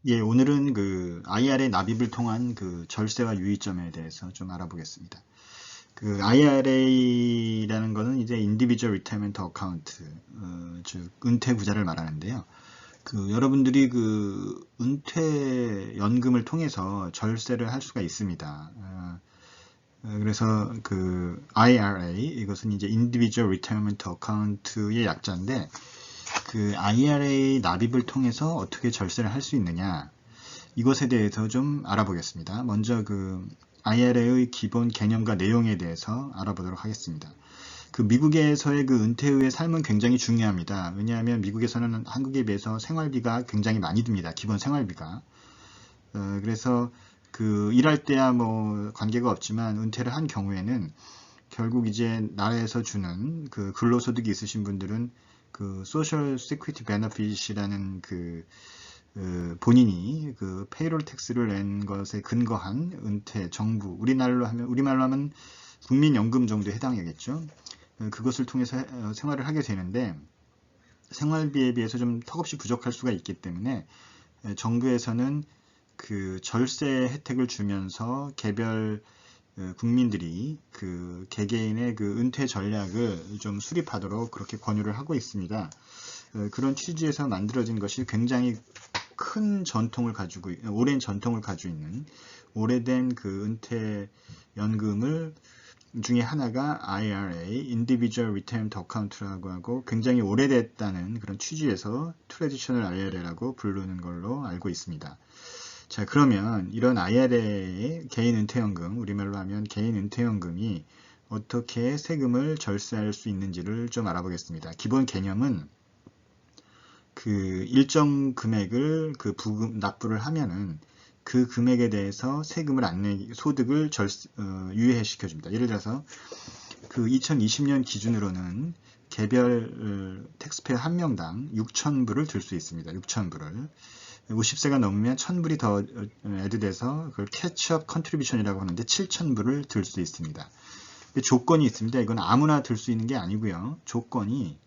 예, 오늘은 그 IRA 납입을 통한 그 절세와 유의점에 대해서 좀 알아보겠습니다. 그 IRA라는 거는 이제 Individual Retirement Account, 즉 은퇴 구자를 말하는데요. 그 여러분들이 그 은퇴 연금을 통해서 절세를 할 수가 있습니다. 그래서 그 IRA 이것은 이제 Individual Retirement Account의 약자인데 그 IRA 납입을 통해서 어떻게 절세를 할 수 있느냐? 이것에 대해서 좀 알아보겠습니다. 먼저 그 IRA의 기본 개념과 내용에 대해서 알아보도록 하겠습니다. 그 미국에서의 그 은퇴 후의 삶은 굉장히 중요합니다. 왜냐하면 미국에서는 한국에 비해서 생활비가 굉장히 많이 듭니다. 기본 생활비가. 그래서 그 일할 때야 뭐 관계가 없지만 은퇴를 한 경우에는 결국 이제 나라에서 주는 그 근로소득이 있으신 분들은 그 소셜 시큐리티 베너핏이라는 그 본인이 그 페이롤 텍스를 낸 것에 근거한 은퇴, 정부, 우리말로 하면 국민연금 정도에 해당하겠죠. 그것을 통해서 생활을 하게 되는데 생활비에 비해서 좀 턱없이 부족할 수가 있기 때문에 정부에서는 그 절세 혜택을 주면서 개별 국민들이 그 개개인의 그 은퇴 전략을 좀 수립하도록 그렇게 권유를 하고 있습니다. 그런 취지에서 만들어진 것이 굉장히 큰 전통을 가지고 오랜 전통을 가지고 있는 오래된 그 은퇴 연금을 중에 하나가 IRA, Individual Retirement Account라고 하고 굉장히 오래됐다는 그런 취지에서 Traditional IRA라고 부르는 걸로 알고 있습니다. 자, 그러면 이런 IRA의 개인 은퇴연금, 우리말로 하면 개인 은퇴연금이 어떻게 세금을 절세할 수 있는지를 좀 알아보겠습니다. 기본 개념은 그 일정 금액을 그 납부를 하면은 그 금액에 대해서 세금을 안 내기, 소득을 유예시켜 줍니다. 예를 들어서 그 2020년 기준으로는 개별 텍스페어 한 명당 6,000불을 들 수 있습니다. 6,000불을. 50세가 넘으면 1,000불이 더 애드돼서 그걸 캐치업 컨트리뷰션이라고 하는데 7,000불을 들 수 있습니다. 조건이 있습니다. 이건 아무나 들 수 있는 게 아니고요. 조건이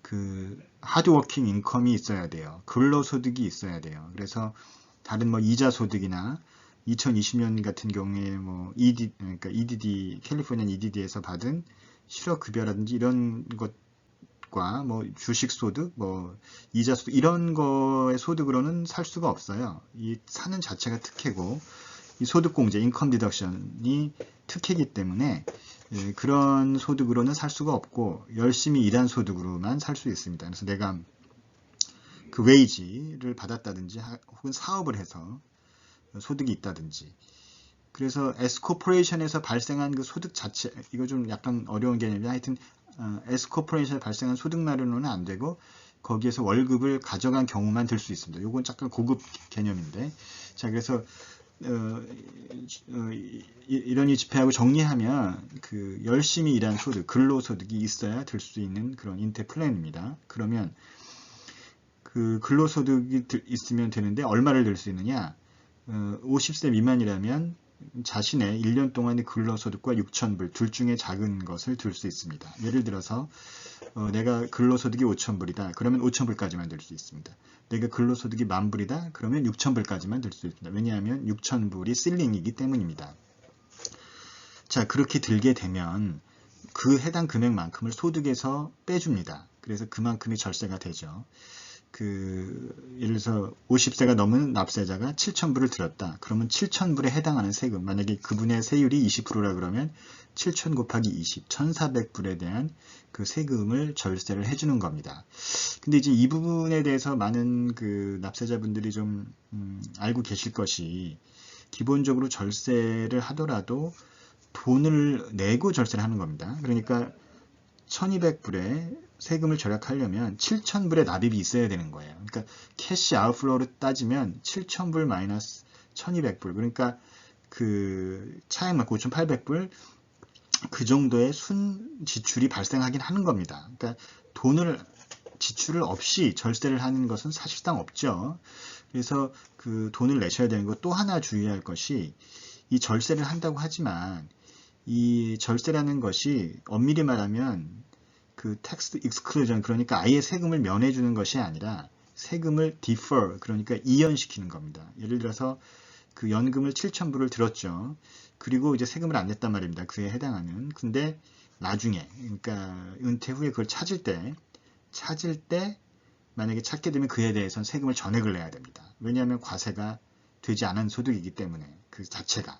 그 하드워킹 인컴이 있어야 돼요. 근로소득이 있어야 돼요. 그래서 다른 뭐 이자 소득이나 2020년 같은 경우에 뭐 그러니까 EDD 캘리포니아 EDD에서 받은 실업급여라든지 이런 것과 뭐 주식 소득, 뭐 이자 소득 이런 거의 소득으로는 살 수가 없어요. 이 사는 자체가 특혜고 이 소득공제 인컴 디덕션이 특혜이기 때문에 그런 소득으로는 살 수가 없고 열심히 일한 소득으로만 살 수 있습니다. 그래서 내가 그 웨이지를 받았다든지 혹은 사업을 해서 소득이 있다든지 그래서 S코퍼레이션에서 발생한 그 소득 자체 이거 좀 약간 어려운 개념이야. 하여튼 S코퍼레이션에서 발생한 소득만으로는 안 되고 거기에서 월급을 가져간 경우만 들 수 있습니다. 이건 약간 고급 개념인데 자 그래서 이런 집회하고 정리하면 그 열심히 일한 소득, 근로소득이 있어야 들 수 있는 그런 인테 플랜입니다. 그러면 그 근로소득이 있으면 되는데 얼마를 들 수 있느냐? 50세 미만이라면 자신의 1년 동안의 근로소득과 6,000불 둘 중에 작은 것을 들 수 있습니다. 예를 들어서 내가 근로소득이 5,000불이다. 그러면 5,000불까지만 들 수 있습니다. 내가 근로소득이 10,000불이다. 그러면 6,000불까지만 들 수 있습니다. 왜냐하면 6,000불이 실링이기 때문입니다. 자, 그렇게 들게 되면 그 해당 금액만큼을 소득에서 빼줍니다. 그래서 그만큼이 절세가 되죠. 예를 들어서 50세가 넘은 납세자가 7,000불을 들었다. 그러면 7,000불에 해당하는 세금, 만약에 그분의 세율이 20%라 그러면 7,000 곱하기 20, 1,400불에 대한 그 세금을 절세를 해주는 겁니다. 근데 이제 이 부분에 대해서 많은 그 납세자분들이 좀 알고 계실 것이 기본적으로 절세를 하더라도 돈을 내고 절세를 하는 겁니다. 그러니까 1200불에 세금을 절약하려면 7000불의 납입이 있어야 되는 거예요. 그러니까 캐시 아웃플로우로 따지면 7000불 마이너스 1200불 그러니까 그 차액만 5800불 그 정도의 순 지출이 발생하긴 하는 겁니다. 그러니까 지출을 없이 절세를 하는 것은 사실상 없죠. 그래서 그 돈을 내셔야 되는 것 또 하나 주의할 것이 이 절세를 한다고 하지만 이 절세라는 것이 엄밀히 말하면 그 텍스 익스클루전 그러니까 아예 세금을 면해주는 것이 아니라 세금을 defer, 그러니까 이연시키는 겁니다. 예를 들어서 그 연금을 7,000불을 들었죠. 그리고 이제 세금을 안 냈단 말입니다. 그에 해당하는. 근데 나중에, 그러니까 은퇴 후에 그걸 찾을 때 만약에 찾게 되면 그에 대해서는 세금을 전액을 내야 됩니다. 왜냐하면 과세가 되지 않은 소득이기 때문에 그 자체가.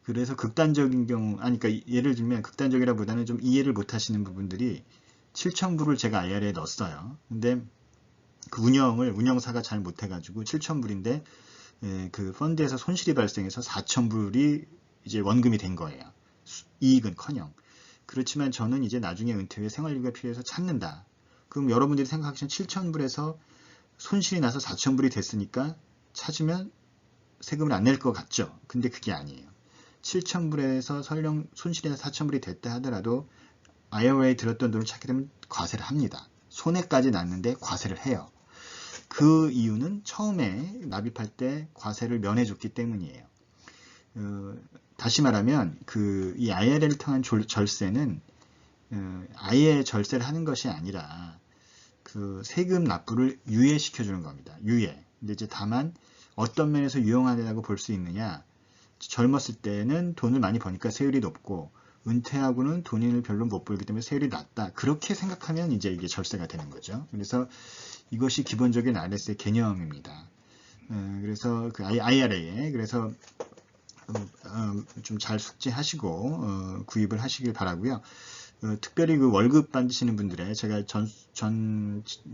그래서 극단적인 경우, 그러니까 예를 들면 극단적이라보다는 좀 이해를 못 하시는 부분들이 7,000불을 제가 IRA에 넣었어요. 근데 그 운영사가 잘 못해가지고 7,000불인데 그 펀드에서 손실이 발생해서 4,000불이 이제 원금이 된 거예요. 이익은커녕. 그렇지만 저는 이제 나중에 은퇴 후에 생활유가 필요해서 찾는다. 그럼 여러분들이 생각하시는 7,000불에서 손실이 나서 4,000불이 됐으니까 찾으면 세금을 안 낼 것 같죠? 근데 그게 아니에요. 7,000불에서 설령 손실이 나서 4,000불이 됐다 하더라도 IRA에 들었던 돈을 찾게 되면 과세를 합니다. 손해까지 났는데 과세를 해요. 그 이유는 처음에 납입할 때 과세를 면해줬기 때문이에요. 다시 말하면 이 IRA를 통한 절세는 아예 절세를 하는 것이 아니라 그 세금 납부를 유예시켜주는 겁니다. 유예. 근데 이제 다만 어떤 면에서 유용하다고 볼 수 있느냐? 젊었을 때는 돈을 많이 버니까 세율이 높고 은퇴하고는 돈을 별로 못 벌기 때문에 세율이 낮다. 그렇게 생각하면 이제 이게 절세가 되는 거죠. 그래서 이것이 기본적인 RS의 개념입니다. 그래서 그 IRA에 그래서 좀 잘 숙지하시고 구입을 하시길 바라고요. 특별히 그 월급 받으시는 분들의 제가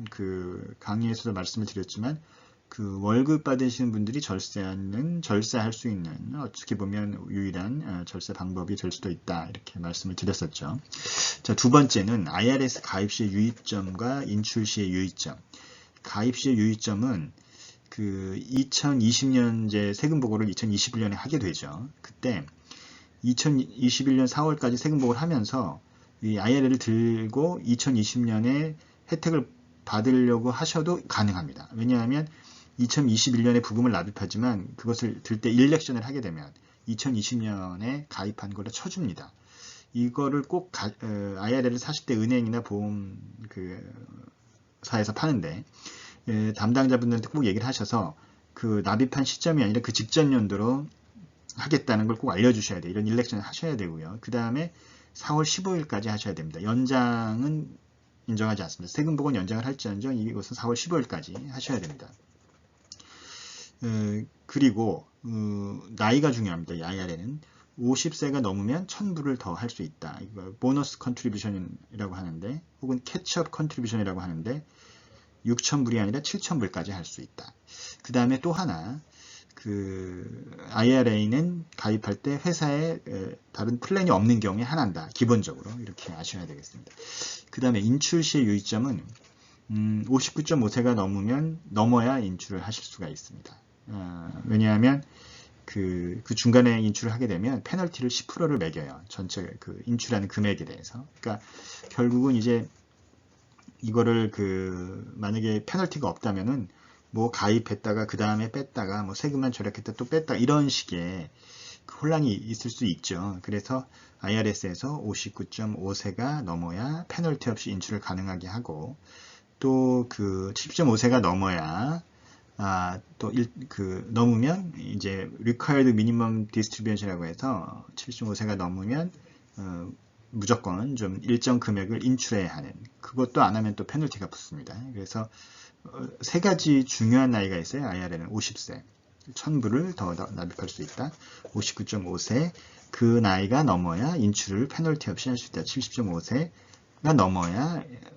그 강의에서도 말씀을 드렸지만 그 월급 받으시는 분들이 절세할 수 있는 어떻게 보면 유일한 절세 방법이 될 수도 있다 이렇게 말씀을 드렸었죠. 자, 두 번째는 IRS 가입 시의 유의점과 인출 시의 유의점. 가입 시의 유의점은 그 2020년제 세금 보고를 2021년에 하게 되죠. 그때 2021년 4월까지 세금 보고를 하면서 이 IRA를 들고 2020년에 혜택을 받으려고 하셔도 가능합니다. 왜냐하면 2021년에 부금을 납입하지만 그것을 들 때 일렉션을 하게 되면 2020년에 가입한 걸로 쳐줍니다. 이거를 꼭 IRA를 사실 때 은행이나 보험 사에서 파는데 담당자분들한테 꼭 얘기를 하셔서 그 납입한 시점이 아니라 그 직전 연도로 하겠다는 걸 꼭 알려주셔야 돼요. 이런 일렉션을 하셔야 되고요. 그 다음에 4월 15일까지 하셔야 됩니다. 연장은 인정하지 않습니다. 세금 보고는 연장을 할지언정 이것은 4월 15일까지 하셔야 됩니다. 그리고 나이가 중요합니다. 이 IRA는 50세가 넘으면 1,000불을 더 할 수 있다. 이거 보너스 컨트리뷰션이라고 하는데 혹은 캐치업 컨트리뷰션이라고 하는데 6,000불이 아니라 7,000불까지 할 수 있다. 그 다음에 또 하나 그 IRA는 가입할 때 회사에 다른 플랜이 없는 경우에 하나다. 기본적으로 이렇게 아셔야 되겠습니다. 그 다음에 인출 시의 유의점은 59.5세가 넘어야 인출을 하실 수가 있습니다. 왜냐하면 그 중간에 인출을 하게 되면 페널티를 10%를 매겨요. 전체 그 인출하는 금액에 대해서. 그러니까 결국은 이제 이거를 만약에 페널티가 없다면은 뭐 가입했다가 그 다음에 뺐다가 뭐 세금만 절약했다 또 뺐다 이런 식의 혼란이 있을 수 있죠. 그래서 IRS에서 59.5세가 넘어야 페널티 없이 인출을 가능하게 하고 또 그 70.5세가 넘어야 넘으면 이제 required minimum distribution이라고 해서 75세가 넘으면 무조건 좀 일정 금액을 인출해야 하는 그것도 안 하면 또 페널티가 붙습니다. 그래서 세 가지 중요한 나이가 있어요. IRA는 50세 1,000불을 더 납입할 수 있다. 59.5세 그 나이가 넘어야 인출을 페널티 없이 할 수 있다. 70.5세가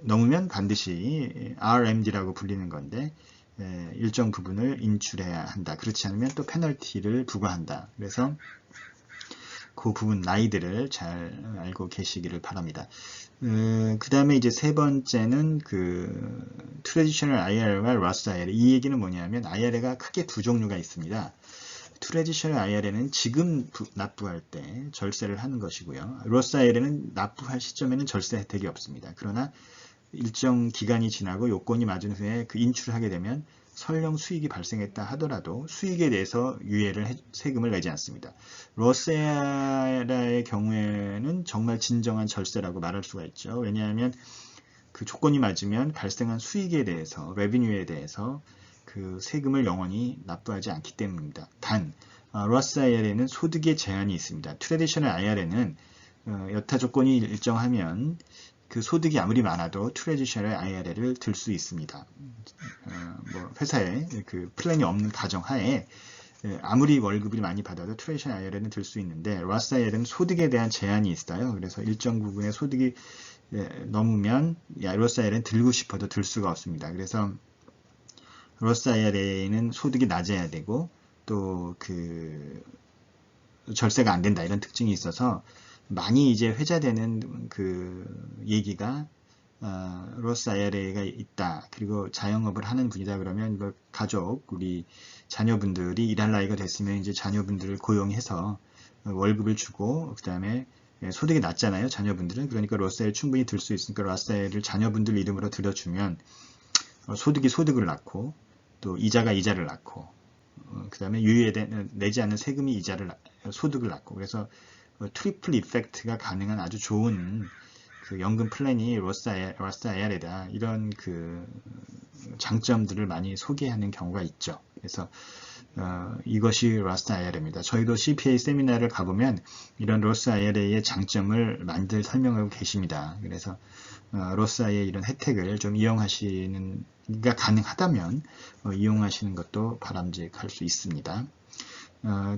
넘으면 반드시 RMD라고 불리는 건데 일정 부분을 인출해야 한다. 그렇지 않으면 또 페널티를 부과한다. 그래서 그 부분 나이들을 잘 알고 계시기를 바랍니다. 그 다음에 이제 세 번째는 트래디셔널 IRA와 로스 IRA. 이 얘기는 뭐냐면 IRA가 크게 두 종류가 있습니다. 트래디셔널 IRA는 지금 납부할 때 절세를 하는 것이고요. 로스 IRA는 납부할 시점에는 절세 혜택이 없습니다. 그러나 일정 기간이 지나고 요건이 맞은 후에 인출을 하게 되면 설령 수익이 발생했다 하더라도 수익에 대해서 세금을 내지 않습니다. 로스 IRA의 경우에는 정말 진정한 절세라고 말할 수가 있죠. 왜냐하면 그 조건이 맞으면 발생한 수익에 대해서, 레비뉴에 대해서 그 세금을 영원히 납부하지 않기 때문입니다. 단, 로스 IRA는 소득의 제한이 있습니다. 트래디셔널 IRA는 여타 조건이 일정하면 그 소득이 아무리 많아도 트래디셔널 IRA를 들 수 있습니다. 뭐 회사에 그 플랜이 없는 가정 하에 아무리 월급을 많이 받아도 트래디셔널 IRA는 들 수 있는데 로스 IRA는 소득에 대한 제한이 있어요. 그래서 일정 부분의 소득이 넘으면 로스 IRA는 들고 싶어도 들 수가 없습니다. 그래서 로스 IRA는 소득이 낮아야 되고 또 그 절세가 안 된다 이런 특징이 있어서 많이 이제 회자되는 그 얘기가 로스 IRA가 있다. 그리고 자영업을 하는 분이다 그러면 뭐 가족, 우리 자녀분들이 일할 나이가 됐으면 이제 자녀분들을 고용해서 월급을 주고 그 다음에 소득이 낮잖아요. 자녀분들은. 그러니까 로스 IRA 충분히 들 수 있으니까 로스 IRA를 자녀분들 이름으로 들여주면 소득이 소득을 낳고 또 이자가 이자를 낳고 그 다음에 내지 않는 세금이 소득을 낳고 그래서 트리플 이펙트가 가능한 아주 좋은 그 연금 플랜이 로스 IRA다. 이런 그 장점들을 많이 소개하는 경우가 있죠. 그래서 이것이 로스 IRA입니다. 저희도 CPA 세미나를 가보면 이런 로스 IRA의 장점을 많이들 설명하고 계십니다. 그래서 로스 IRA 이런 혜택을 좀 이용하시는 가 가능하다면 이용하시는 것도 바람직할 수 있습니다.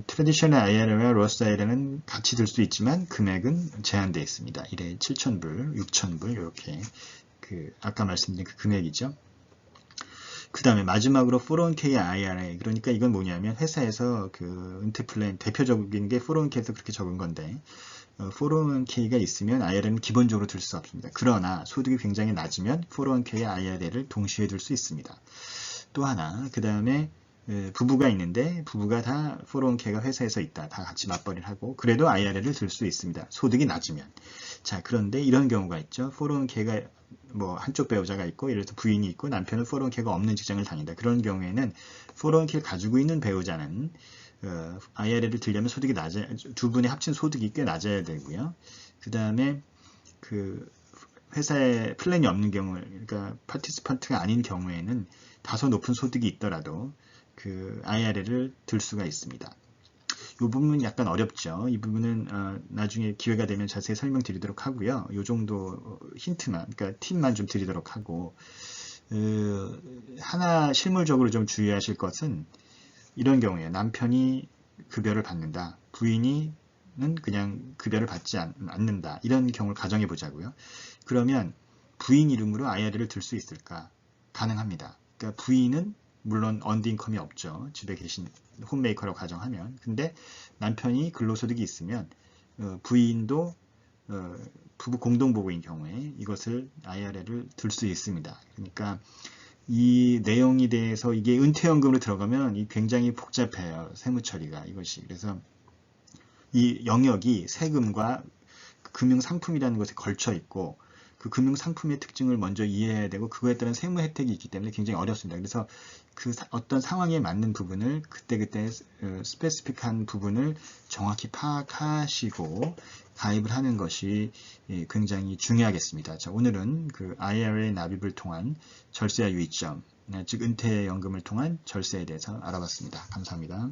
트래디셔널 IRA와 로스 IRA는 같이 들 수 있지만 금액은 제한되어 있습니다. 1회 7,000불, 6,000불 이렇게 아까 말씀드린 그 금액이죠. 그 다음에 마지막으로 401k IRA 그러니까 이건 뭐냐면 회사에서 그 은퇴 플랜 대표적인 게 401k에서 그렇게 적은 건데 401k가 있으면 IRA는 기본적으로 들 수 없습니다. 그러나 소득이 굉장히 낮으면 401k와 IRA를 동시에 들 수 있습니다. 또 하나 그 다음에 부부가 있는데 부부가 다 401k가 회사에서 있다. 다 같이 맞벌이를 하고 그래도 IRA를 들 수 있습니다. 소득이 낮으면. 자 그런데 이런 경우가 있죠. 401k가 뭐 한쪽 배우자가 있고 예를 들어서 부인이 있고 남편은 401k가 없는 직장을 다닌다. 그런 경우에는 401k를 가지고 있는 배우자는 IRA를 들려면 소득이 두 분의 합친 소득이 꽤 낮아야 되고요. 그 다음에 그 회사에 플랜이 없는 경우, 그러니까 파티스펀트가 아닌 경우에는 다소 높은 소득이 있더라도 그 IRA를 들 수가 있습니다. 이 부분은 약간 어렵죠. 이 부분은 나중에 기회가 되면 자세히 설명드리도록 하고요. 이 정도 힌트만, 그러니까 팁만 좀 드리도록 하고 하나 실물적으로 좀 주의하실 것은 이런 경우에 남편이 급여를 받는다. 부인은 그냥 급여를 받지 않는다. 이런 경우를 가정해 보자고요. 그러면 부인 이름으로 IRA를 들 수 있을까? 가능합니다. 그러니까 부인은 물론 언드 인컴이 없죠. 집에 계신 홈메이커라고 가정하면. 근데 남편이 근로소득이 있으면 부인도 부부 공동보고인 경우에 이것을 IRA를 들 수 있습니다. 그러니까 이 내용에 대해서 이게 은퇴연금으로 들어가면 굉장히 복잡해요. 세무처리가 이것이. 그래서 이 영역이 세금과 금융상품이라는 것에 걸쳐 있고 그 금융상품의 특징을 먼저 이해해야 되고 그거에 따른 세무 혜택이 있기 때문에 굉장히 어렵습니다. 그래서 그 어떤 상황에 맞는 부분을 그때그때 스페시픽한 부분을 정확히 파악하시고 가입을 하는 것이 굉장히 중요하겠습니다. 자, 오늘은 그 IRA 납입을 통한 절세와 유의점, 즉 은퇴연금을 통한 절세에 대해서 알아봤습니다. 감사합니다.